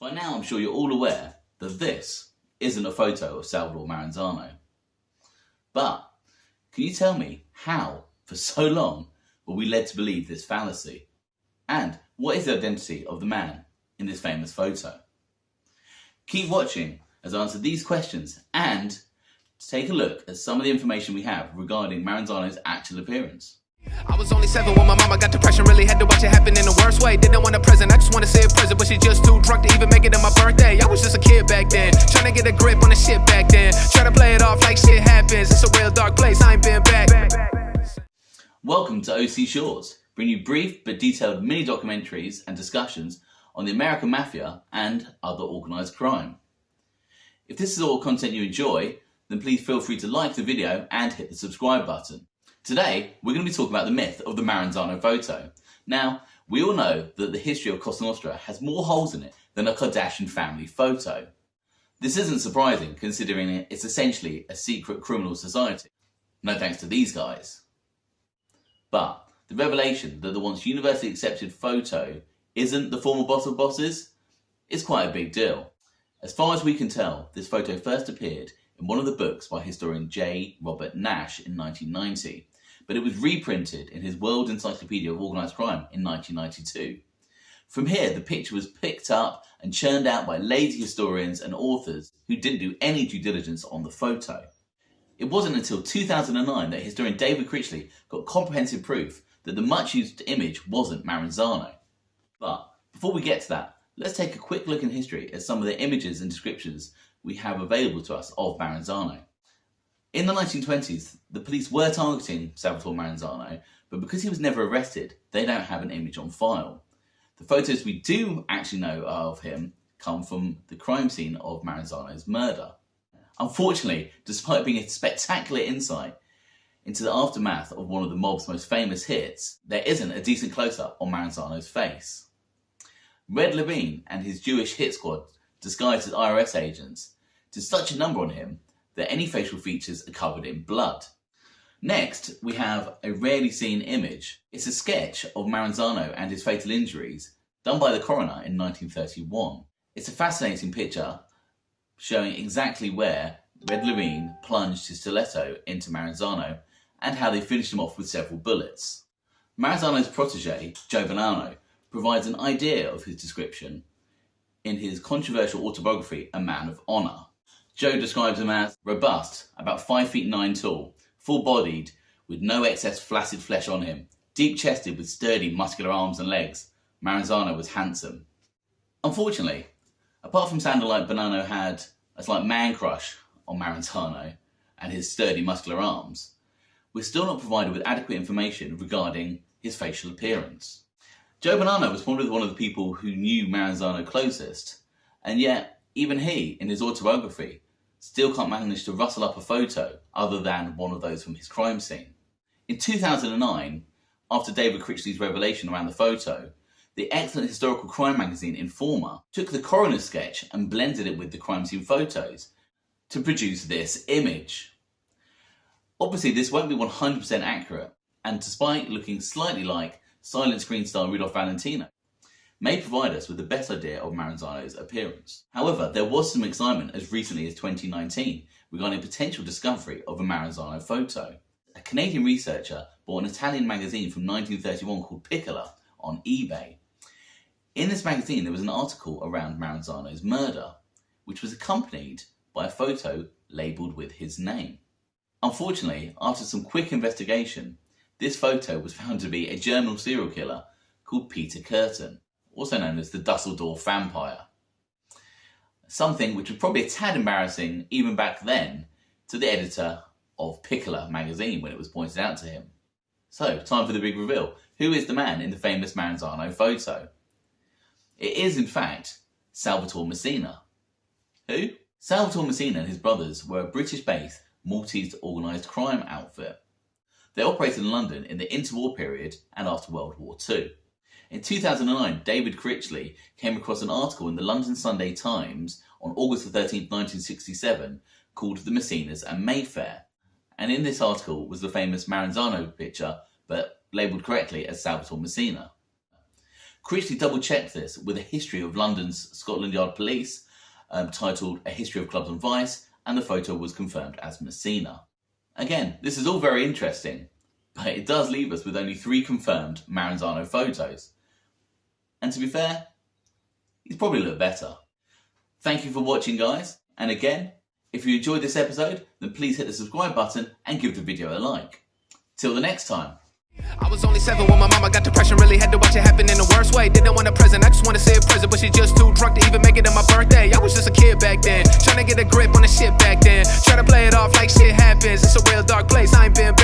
By now I'm sure you're all aware that this isn't a photo of Salvatore Maranzano. But can you tell me how, for so long, were we led to believe this fallacy? And what is the identity of the man in this famous photo? Keep watching as I answer these questions and take a look at some of the information we have regarding Maranzano's actual appearance. I was only 7 when my mama got depression, really had to watch it happen in the worst way. Didn't want a present, I just want to see a present, but she just too drunk to even make it on my birthday. I was just a kid back then, trying to get a grip on the shit back then, try to play it off like shit happens. It's a real dark place, I ain't been back. Welcome to OC Shorts, bringing you brief but detailed mini documentaries and discussions on the American Mafia and other organised crime. If this is all content you enjoy, then please feel free to like the video and hit the subscribe button. Today, we're going to be talking about the myth of the Maranzano photo. Now, we all know that the history of Cosa Nostra has more holes in it than a Kardashian family photo. This isn't surprising, considering it's essentially a secret criminal society. No thanks to these guys. But the revelation that the once universally accepted photo isn't the former boss of bosses is quite a big deal. As far as we can tell, this photo first appeared in one of the books by historian J. Robert Nash in 1990, but it was reprinted in his World Encyclopedia of Organised Crime in 1992. From here, the picture was picked up and churned out by lazy historians and authors who didn't do any due diligence on the photo. It wasn't until 2009 that historian David Critchley got comprehensive proof that the much-used image wasn't Maranzano. But before we get to that, let's take a quick look in history at some of the images and descriptions we have available to us of Maranzano. In the 1920s, the police were targeting Salvatore Maranzano, but because he was never arrested, they don't have an image on file. The photos we do actually know of him come from the crime scene of Maranzano's murder. Unfortunately, despite being a spectacular insight into the aftermath of one of the mob's most famous hits, there isn't a decent close-up on Maranzano's face. Red Levine and his Jewish hit squad, disguised as IRS agents, did such a number on him that any facial features are covered in blood. Next, we have a rarely seen image. It's a sketch of Maranzano and his fatal injuries, done by the coroner in 1931. It's a fascinating picture showing exactly where Red Levine plunged his stiletto into Maranzano and how they finished him off with several bullets. Maranzano's protege, Joe Bonanno, provides an idea of his description in his controversial autobiography, A Man of Honour. Joe describes him as robust, about 5 feet 9 tall, full-bodied, with no excess flaccid flesh on him, deep-chested with sturdy muscular arms and legs. Maranzano was handsome. Unfortunately, apart from sounding like Bonanno had a slight man-crush on Maranzano and his sturdy muscular arms, we're still not provided with adequate information regarding his facial appearance. Joe Bonanno was probably one of the people who knew Maranzano closest, and yet even he, in his autobiography, still can't manage to rustle up a photo other than one of those from his crime scene. In 2009, after David Critchley's revelation around the photo, the excellent historical crime magazine Informer took the coroner's sketch and blended it with the crime scene photos to produce this image. Obviously, this won't be 100% accurate, and despite looking slightly like silent screen star Rudolph Valentino, may provide us with the best idea of Maranzano's appearance. However, there was some excitement as recently as 2019 regarding a potential discovery of a Maranzano photo. A Canadian researcher bought an Italian magazine from 1931 called Piccola on eBay. In this magazine there was an article around Maranzano's murder, which was accompanied by a photo labelled with his name. Unfortunately, after some quick investigation, this photo was found to be a German serial killer called Peter Curtin, also known as the Dusseldorf Vampire. Something which was probably a tad embarrassing even back then to the editor of Piccola magazine when it was pointed out to him. So, time for the big reveal. Who is the man in the famous Maranzano photo? It is, in fact, Salvatore Messina. Who? Salvatore Messina and his brothers were a British-based, Maltese organised crime outfit. They operated in London in the interwar period and after World War II. In 2009, David Critchley came across an article in the London Sunday Times on August 13, 1967, called The Messinas and Mayfair. And in this article was the famous Maranzano picture, but labelled correctly as Salvatore Messina. Crucially double-checked this with a history of London's Scotland Yard Police titled A History of Clubs and Vice, and the photo was confirmed as Messina. Again, this is all very interesting, but it does leave us with only 3 confirmed Maranzano photos. And to be fair, he's probably a little better. Thank you for watching, guys, and again, if you enjoyed this episode, then please hit the subscribe button and give the video a like. Till the next time. I was only 7 when my mama got depression, really had to watch it happen in the worst way. Didn't want a present, I just want to see a present, but she just too drunk to even make it on my birthday. I was just a kid back then, trying to get a grip on the shit back then, trying to play it off like shit happens. It's a real dark place, I ain't been